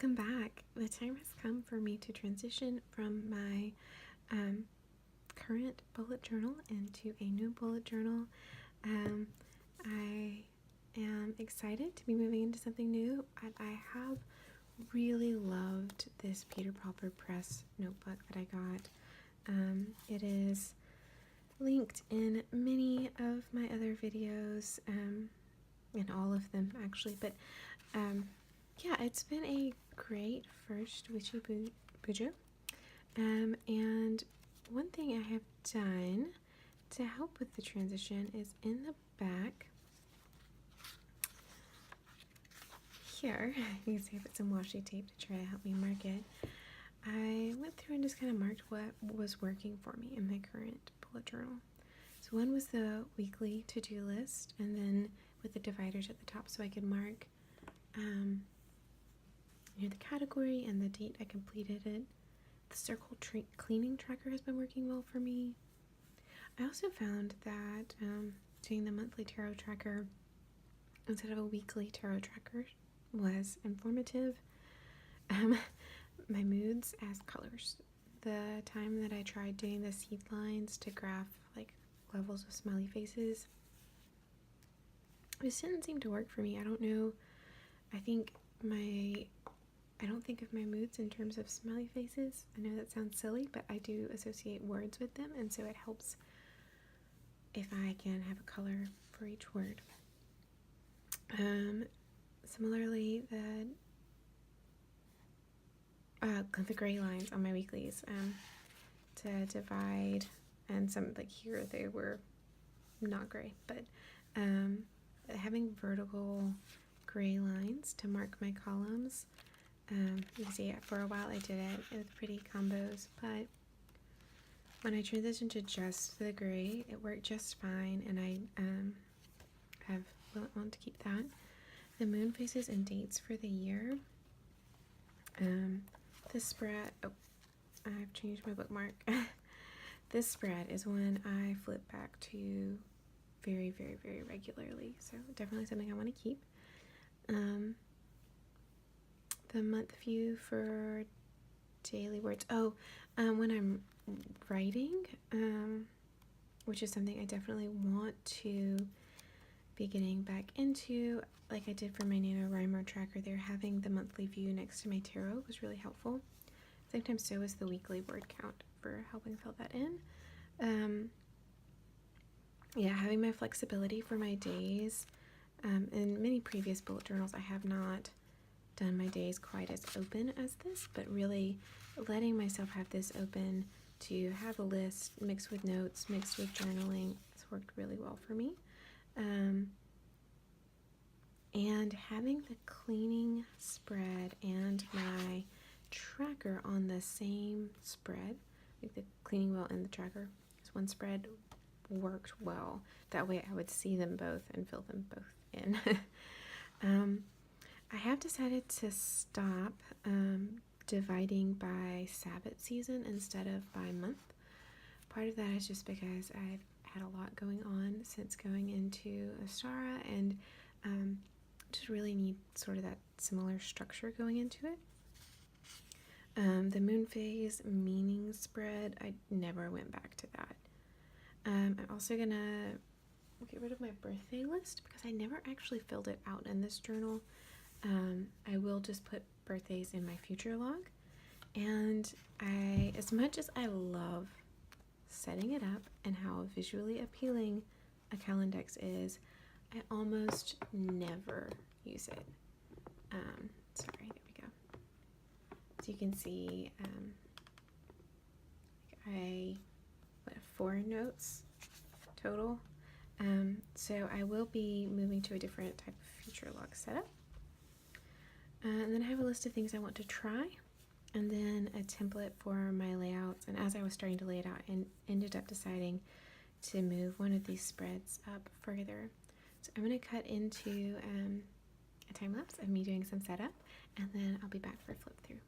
welcome back. The time has come for me to transition from my current bullet journal into a new bullet journal. I am excited to be moving into something new. I have really loved this Peter Pauper Press notebook that I got. It is linked in many of my other videos, in all of them actually, but yeah, it's been a great first Witchy Bujo. And one thing I have done to help with the transition is in the back here, you can see I put some washi tape to try to help me mark it. I went through and just kind of marked what was working for me in my current bullet journal. So one was the weekly to-do list, and then with the dividers at the top so I could mark the category and the date I completed it. The circle cleaning tracker has been working well for me. I also found that doing the monthly tarot tracker instead of a weekly tarot tracker was informative. My moods as colors. The time that I tried doing the seed lines to graph like levels of smiley faces, this didn't seem to work for me. I don't know. I don't think of my moods in terms of smiley faces. I know that sounds silly, but I do associate words with them, and so it helps if I can have a color for each word. Similarly, the gray lines on my weeklies to divide, and some like here they were not gray, but having vertical gray lines to mark my columns. You see, for a while I did it with pretty combos, but when I transitioned to just the gray, it worked just fine, and I want to keep that. The moon phases and dates for the year. This spread, I've changed my bookmark. This spread is one I flip back to very, very, very regularly, so definitely something I want to keep. The month view for daily words. When I'm writing, which is something I definitely want to be getting back into, like I did for my NaNoWriMo tracker there, having the monthly view next to my tarot was really helpful. Sometimes so is the weekly word count for helping fill that in. Yeah, having my flexibility for my days. In many previous bullet journals, I have not done my days quite as open as this, but really letting myself have this open to have a list mixed with notes, mixed with journaling, has worked really well for me. And having the cleaning spread and my tracker on the same spread, like the cleaning wheel and the tracker, because one spread worked well. That way I would see them both and fill them both in. I have decided to stop dividing by Sabbath season instead of by month. Part of that is just because I've had a lot going on since going into Astara, and just really need sort of that similar structure going into it. The moon phase meaning spread, I never went back to that. I'm also gonna get rid of my birthday list because I never actually filled it out in this journal. I will just put birthdays in my future log, and as much as I love setting it up and how visually appealing a calendex is, I almost never use it. Sorry, there we go. So you can see, I put 4 notes total. So I will be moving to a different type of future log setup. And then I have a list of things I want to try, and then a template for my layouts. And as I was starting to lay it out, I ended up deciding to move one of these spreads up further. So I'm going to cut into a time lapse of me doing some setup, and then I'll be back for a flip through.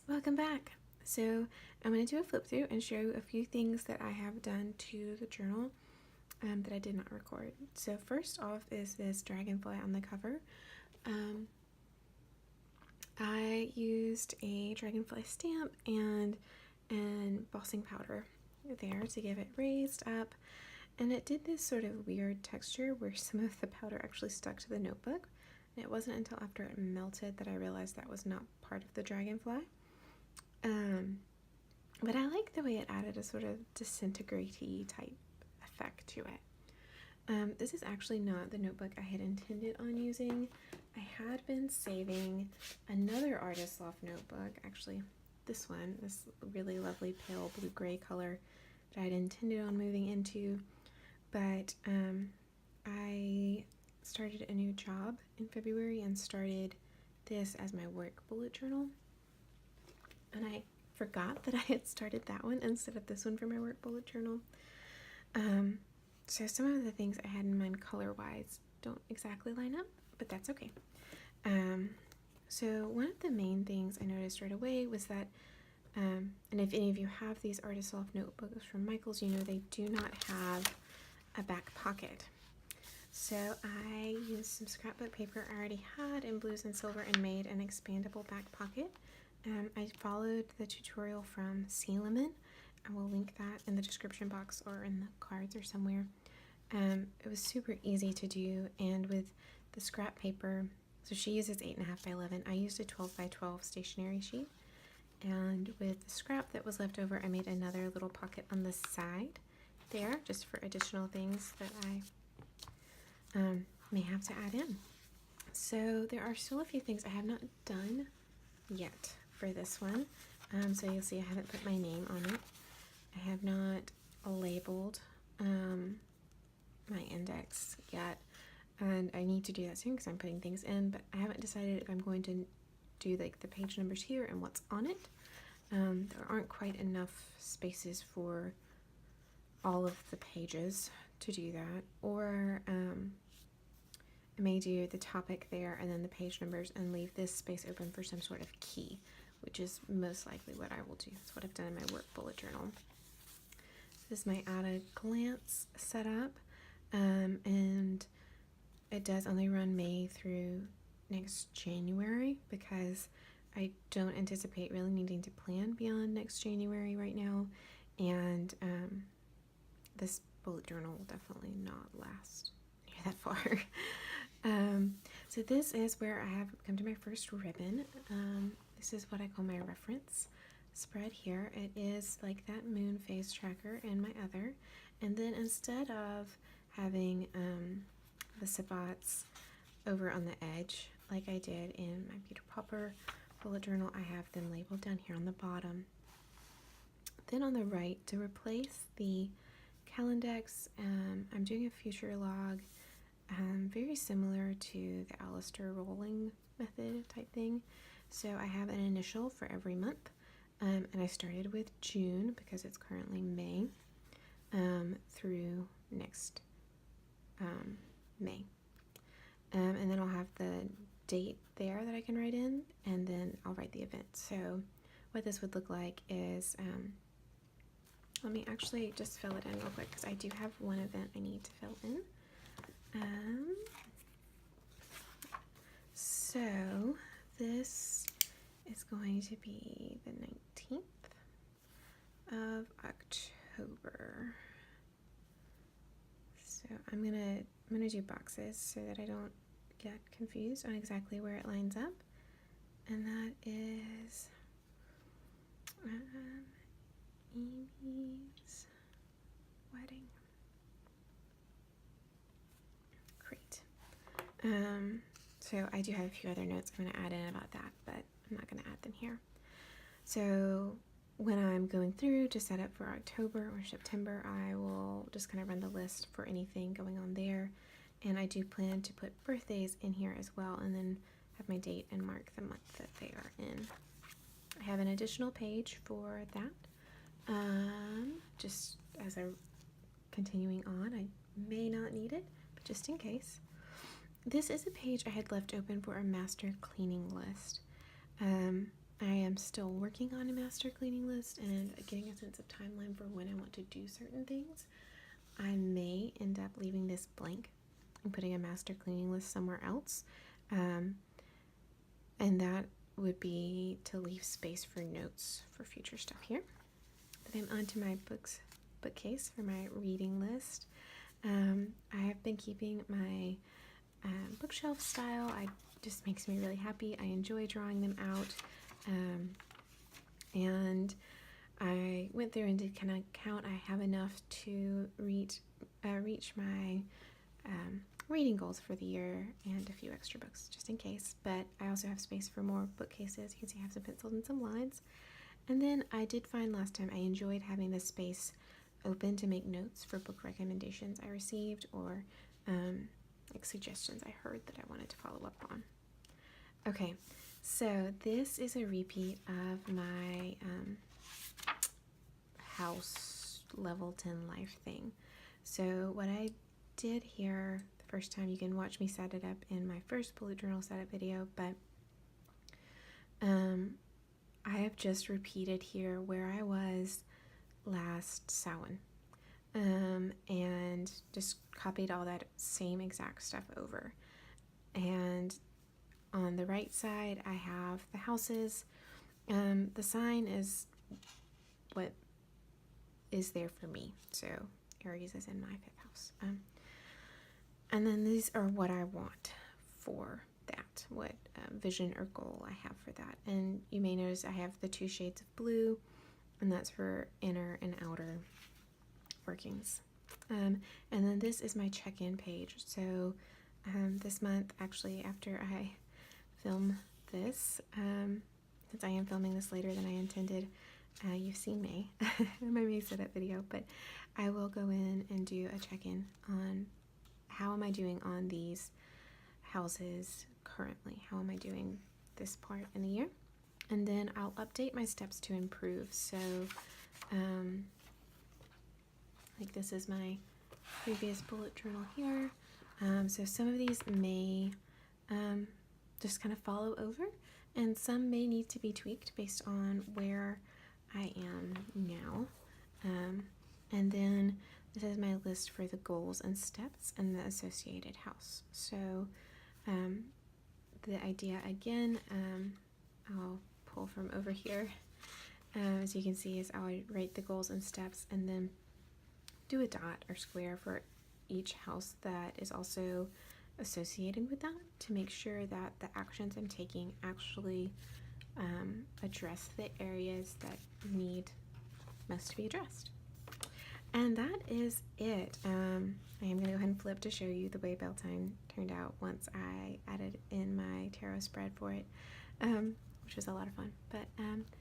Welcome back. So I'm going to do a flip through and show you a few things that I have done to the journal that I did not record. So first off is this dragonfly on the cover. I used a dragonfly stamp and embossing powder there to give it raised up, and it did this sort of weird texture where some of the powder actually stuck to the notebook. And it wasn't until after it melted that I realized that was not part of the dragonfly. But I like the way it added a sort of disintegrate-y type effect to it. This is actually not the notebook I had intended on using. I had been saving another Artist Loft notebook, actually this one, this really lovely pale blue-gray color that I had intended on moving into, but I started a new job in February and started this as my work bullet journal, and I forgot that I had started that one instead of this one for my work bullet journal. So some of the things I had in mind color-wise don't exactly line up, but that's okay. So one of the main things I noticed right away was that, and if any of you have these Artist Loft notebooks from Michaels, you know they do not have a back pocket. So I used some scrapbook paper I already had in blues and silver and made an expandable back pocket. I followed the tutorial from Sea Lemon. I will link that in the description box or in the cards or somewhere. It was super easy to do, and with the scrap paper, so she uses 8.5 by 11. I used a 12 by 12 stationery sheet, and with the scrap that was left over, I made another little pocket on the side there, just for additional things that I may have to add in. So there are still a few things I have not done yet for this one. So you'll see I haven't put my name on it. I have not labeled my index yet, and I need to do that soon because I'm putting things in, but I haven't decided if I'm going to do like the page numbers here and what's on it. There aren't quite enough spaces for all of the pages to do that, or I may do the topic there and then the page numbers and leave this space open for some sort of key, which is most likely what I will do. That's what I've done in my work bullet journal. This is my at a glance setup, and it does only run May through next January because I don't anticipate really needing to plan beyond next January right now, and this bullet journal will definitely not last near that far. So this is where I have come to my first ribbon. This is what I call my reference spread here. It is like that moon phase tracker in my other, and then instead of having the sabbats over on the edge like I did in my Peter Popper bullet journal, I have them labeled down here on the bottom. Then on the right, to replace the Calendex, I'm doing a future log, very similar to the Alistair rolling method type thing. So I have an initial for every month, and I started with June because it's currently May, through next May. And then I'll have the date there that I can write in, and then I'll write the event. So what this would look like is, let me actually just fill it in real quick because I do have one event I need to fill in. So this is going to be the 19th of October. So I'm gonna do boxes so that I don't get confused on exactly where it lines up, and that is Evie's wedding. Great. So I do have a few other notes I'm going to add in about that, but I'm not going to add them here. So when I'm going through to set up for October or September, I will just kind of run the list for anything going on there. And I do plan to put birthdays in here as well, and then have my date and mark the month that they are in. I have an additional page for that. Just as I'm continuing on, I may not need it, but just in case. This is a page I had left open for a master cleaning list. I am still working on a master cleaning list and getting a sense of timeline for when I want to do certain things. I may end up leaving this blank and putting a master cleaning list somewhere else. And that would be to leave space for notes for future stuff here. But I'm onto my bookcase for my reading list. I have been keeping my bookshelf style. It just makes me really happy. I enjoy drawing them out. And I went through and did kind of count. I have enough to reach my reading goals for the year and a few extra books just in case. But I also have space for more bookcases. You can see I have some pencils and some lines. And then I did find last time I enjoyed having this space open to make notes for book recommendations I received or like suggestions I heard that I wanted to follow up on. Okay, so this is a repeat of my house level 10 life thing. So what I did here the first time, you can watch me set it up in my first bullet journal setup video, but I have just repeated here where I was last Samhain, and just copied all that same exact stuff over. And on the right side, I have the houses. The sign is what is there for me. So Aries is in my 5th house. And then these are what I want for that, what vision or goal I have for that. And you may notice I have the 2 shades of blue, and that's for inner and outer workings. And then this is my check-in page. So this month, actually, after I film this, since I am filming this later than I intended, you've seen May, my May setup video, but I will go in and do a check-in on how am I doing on these houses currently, how am I doing this part in the year, and then I'll update my steps to improve. So like this is my previous bullet journal here. So some of these may just kind of follow over, and some may need to be tweaked based on where I am now. And then this is my list for the goals and steps and the associated house. So the idea again, I'll pull from over here, as you can see, is I'll write the goals and steps and then do a dot or square for each house that is also associated with that to make sure that the actions I'm taking actually address the areas that must be addressed. And that is it. I am going to go ahead and flip to show you the way Beltane turned out once I added in my tarot spread for it, which was a lot of fun. But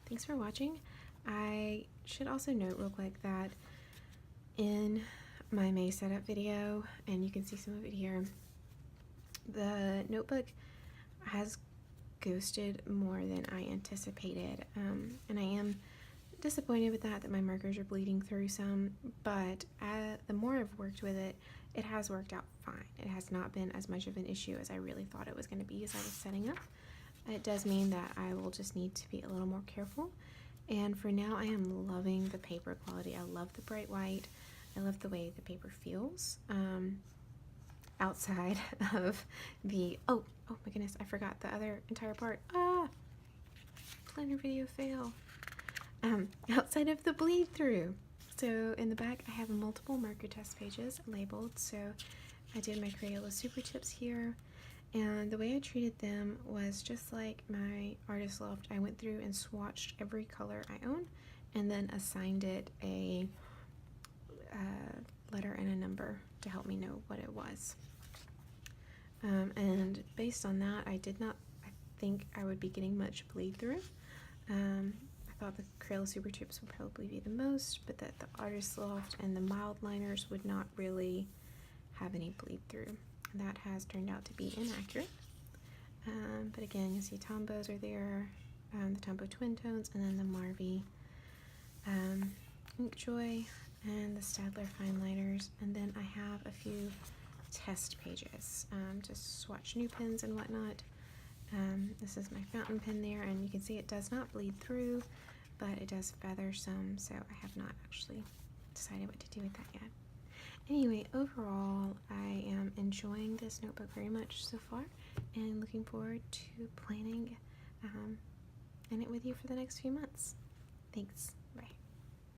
thanks for watching. I should also note real quick that in my May setup video, and you can see some of it here, the notebook has ghosted more than I anticipated, and I am disappointed with that my markers are bleeding through some, but the more I've worked with it, it has worked out fine. It has not been as much of an issue as I really thought it was going to be as I was setting up. It does mean that I will just need to be a little more careful, and for now I am loving the paper quality. I love the bright white. I love the way the paper feels. Outside of the, oh my goodness, I forgot the other entire part. Planner video fail. Outside of the bleed through. So in the back I have multiple marker test pages labeled. So I did my Crayola Super Tips here, and the way I treated them was just like my artist loft. I went through and swatched every color I own and then assigned it a letter and a number to help me know what it was. And based on that, I think I would be getting much bleed through. I thought the Crayola Super Tips would probably be the most, but that the Artist Loft and the mild liners would not really have any bleed through. That has turned out to be inaccurate. But again, you see Tombows are there, the Tombow Twin Tones, and then the Marvy Inkjoy and the Staedtler Fine Liners. And then I have a few test pages to swatch new pens and whatnot. This is my fountain pen there, and you can see it does not bleed through, but it does feather some, so I have not actually decided what to do with that yet. Anyway, overall, I am enjoying this notebook very much so far, and looking forward to planning in it with you for the next few months. Thanks.